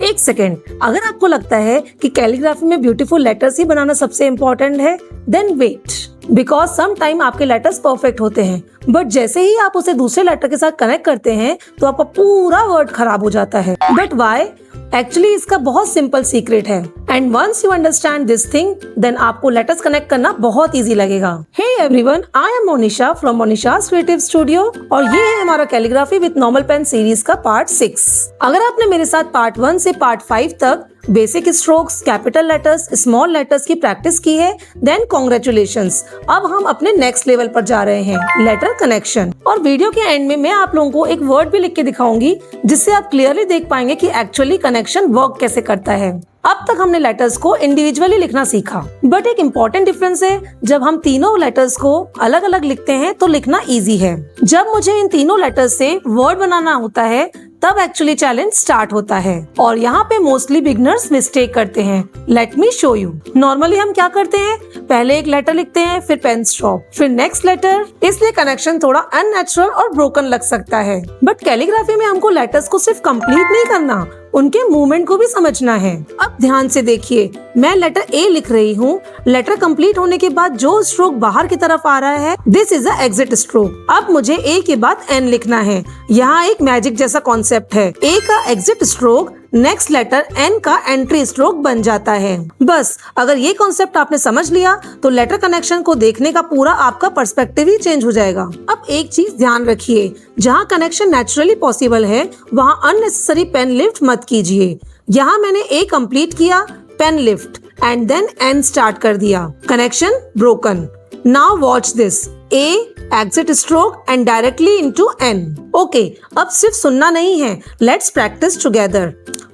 एक सेकेंड, अगर आपको लगता है कि कैलीग्राफी में ब्यूटीफुल लेटर्स ही बनाना सबसे इम्पोर्टेंट है, then wait, because some time आपके लेटर्स परफेक्ट होते हैं, बट जैसे ही आप उसे दूसरे लेटर के साथ कनेक्ट करते हैं तो आपका पूरा वर्ड खराब हो जाता है। But why? एक्चुअली इसका बहुत सिंपल सीक्रेट है, and once you understand this thing, then आपको लेटर्स कनेक्ट करना बहुत इजी लगेगा। Hey everyone, I am Monisha from Monisha's creative studio और ये है हमारा calligraphy with normal pen series का पार्ट 6। अगर आपने मेरे साथ पार्ट 1 से पार्ट 5 तक basic strokes, capital letters, small letters की प्रैक्टिस की है, देन कॉन्ग्रेचुलेशंस। अब हम अपने नेक्स्ट लेवल पर जा रहे हैं, लेटर कनेक्शन। और वीडियो के एंड में मैं आप लोगों को एक वर्ड भी लिख के दिखाऊंगी जिससे आप क्लियरली देख पाएंगे कि एक्चुअली कनेक्शन वर्क कैसे करता है। अब तक हमने लेटर्स को इंडिविजुअली लिखना सीखा, बट एक इम्पोर्टेंट डिफरेंस है, जब हम तीनों लेटर्स को अलग अलग लिखते हैं तो लिखना इजी है। जब मुझे इन तीनों लेटर्स से वर्ड बनाना होता है तब एक्चुअली चैलेंज स्टार्ट होता है, और यहाँ पे मोस्टली बिगनर्स मिस्टेक करते हैं। Let me show you. Normally हम क्या करते हैं, पहले एक लेटर लिखते हैं, फिर पेन स्टॉप, फिर नेक्स्ट लेटर, इसलिए कनेक्शन थोड़ा अननेचुरल और ब्रोकन लग सकता है। बट कैलीग्राफी में हमको लेटर्स को सिर्फ कंप्लीट नहीं करना, उनके मूवमेंट को भी समझना है। अब ध्यान से देखिए, मैं लेटर ए लिख रही हूँ। लेटर कंप्लीट होने के बाद जो स्ट्रोक बाहर की तरफ आ रहा है, this is a exit stroke. अब मुझे ए के बाद एन लिखना है। यहाँ एक मैजिक जैसा कॉन्सेप्ट है, ए का exit stroke next letter N का एंट्री स्ट्रोक बन जाता है। बस अगर ये कॉन्सेप्ट आपने समझ लिया तो लेटर कनेक्शन को देखने का पूरा आपका पर्सपेक्टिव ही चेंज हो जाएगा। अब एक चीज ध्यान रखिए, जहाँ कनेक्शन नेचुरली पॉसिबल है वहाँ अननेसेसरी पेन लिफ्ट मत कीजिए। यहाँ मैंने ए कंप्लीट किया, pen lift and then N start कर दिया, connection broken. Now watch this, A exit stroke and directly into N. Okay, अब सिर्फ सुनना नहीं है, let's practice together.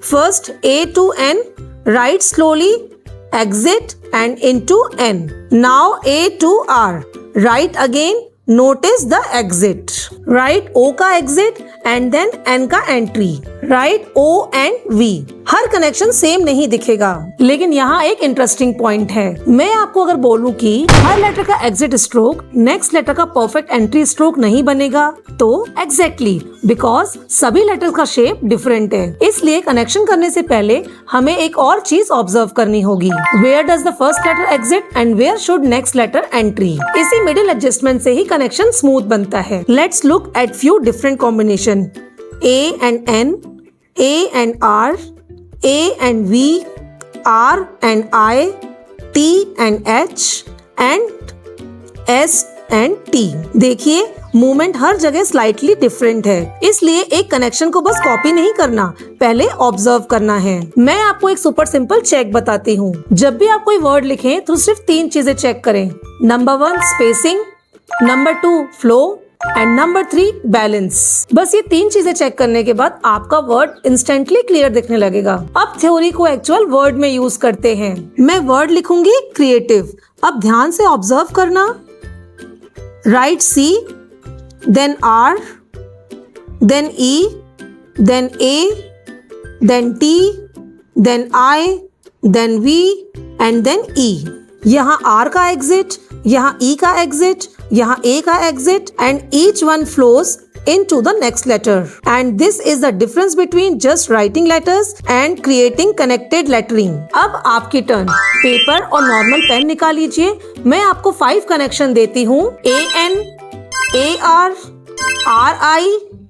First A to N, write slowly, exit and into N. Now A to R, write again, notice the exit. Write O का exit and then N का entry. Write O and V. Her connection same नहीं दिखेगा, लेकिन यहाँ एक interesting point है। मैं आपको अगर बोलूँ कि हर लेटर का एग्जिट स्ट्रोक नेक्स्ट लेटर का परफेक्ट एंट्री स्ट्रोक नहीं बनेगा, तो एग्जैक्टली बिकॉज सभी लेटर्स का शेप डिफरेंट है। इसलिए कनेक्शन करने से पहले हमें एक और चीज ऑब्जर्व करनी होगी, where does the first letter exit and where should next letter entry. इसी मिडिल एडजस्टमेंट से ही कनेक्शन स्मूथ बनता है। Let's look at few different combination, A and N, A and R, A and V, R and I, T and H and S and T। देखिए movement हर जगह slightly different है, इसलिए एक connection को बस copy नहीं करना, पहले ऑब्जर्व करना है। मैं आपको एक सुपर सिंपल चेक बताती हूँ। जब भी आप कोई वर्ड लिखें तो सिर्फ 3 चीजें चेक करें। Number 1 spacing, number 2 flow and number 3 balance. बस ये 3 चीजें चेक करने के बाद आपका वर्ड इंस्टेंटली क्लियर दिखने लगेगा। अब थ्योरी को एक्चुअल वर्ड में यूज करते हैं। मैं वर्ड लिखूंगी क्रिएटिव, अब ध्यान से ऑब्जर्व करना। Right C, then R, then E, then A, then T, then I, then V and then E। यहाँ R का एग्जिट, यहाँ E का एग्जिट, यहाँ A का exit and each one flows into the next letter, and this is the difference between just writing letters and creating connected lettering। अब आपकी turn, paper और normal pen निकाल लीजिए। मैं आपको 5 कनेक्शन देती हूँ, AN, AR, RI,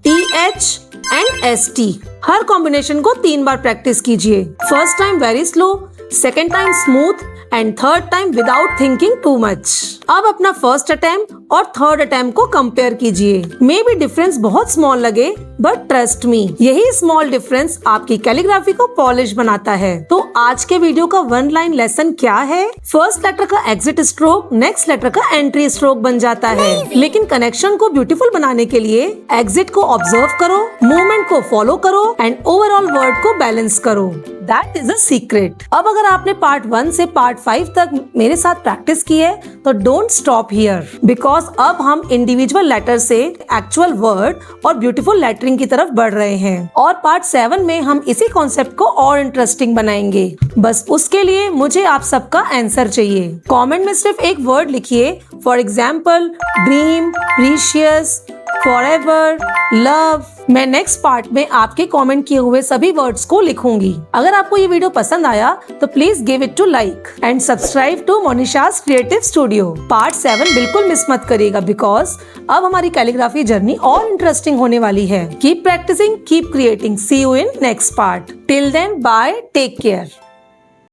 TH and ST। Her combination को 3 बार प्रैक्टिस कीजिए। First time very slow, second time smooth and third time without thinking too much. अब अपना फर्स्ट अटेम्प्ट और थर्ड अटेम्प्ट को कंपेयर कीजिए। मे बी डिफरेंस बहुत small लगे, but trust me, यही स्मॉल डिफरेंस आपकी कैलीग्राफी को पॉलिश बनाता है। तो आज के वीडियो का 1 लाइन लेसन क्या है? फर्स्ट लेटर का एग्जिट स्ट्रोक नेक्स्ट लेटर का एंट्री स्ट्रोक बन जाता है, लेकिन कनेक्शन को ब्यूटीफुल बनाने के लिए एग्जिट को ऑब्जर्व करो, मूवमेंट को फॉलो करो एंड ओवरऑल वर्ड को बैलेंस करो। That is a secret. अब अगर आपने पार्ट 1 से पार्ट 5 तक मेरे साथ प्रैक्टिस की है तो डोंट स्टॉप हियर, बिकॉज अब हम इंडिविजुअल लेटर से एक्चुअल वर्ड और ब्यूटीफुल लेटरिंग की तरफ बढ़ रहे हैं, और पार्ट 7 में हम इसी कॉन्सेप्ट को और इंटरेस्टिंग बनाएंगे। बस उसके लिए मुझे आप सबका आंसर चाहिए। कमेंट में सिर्फ एक वर्ड लिखिए, for example dream, precious, forever, love. मैं नेक्स्ट पार्ट में आपके कमेंट किए हुए सभी वर्ड्स को लिखूंगी। अगर आपको ये वीडियो पसंद आया तो please give it to like and subscribe to Monisha's creative studio. Part 7 बिल्कुल मिस मत करिएगा बिकॉज अब हमारी कैलीग्राफी जर्नी और इंटरेस्टिंग होने वाली है। Keep practising, keep creating. See you in next part. Till then bye, take care.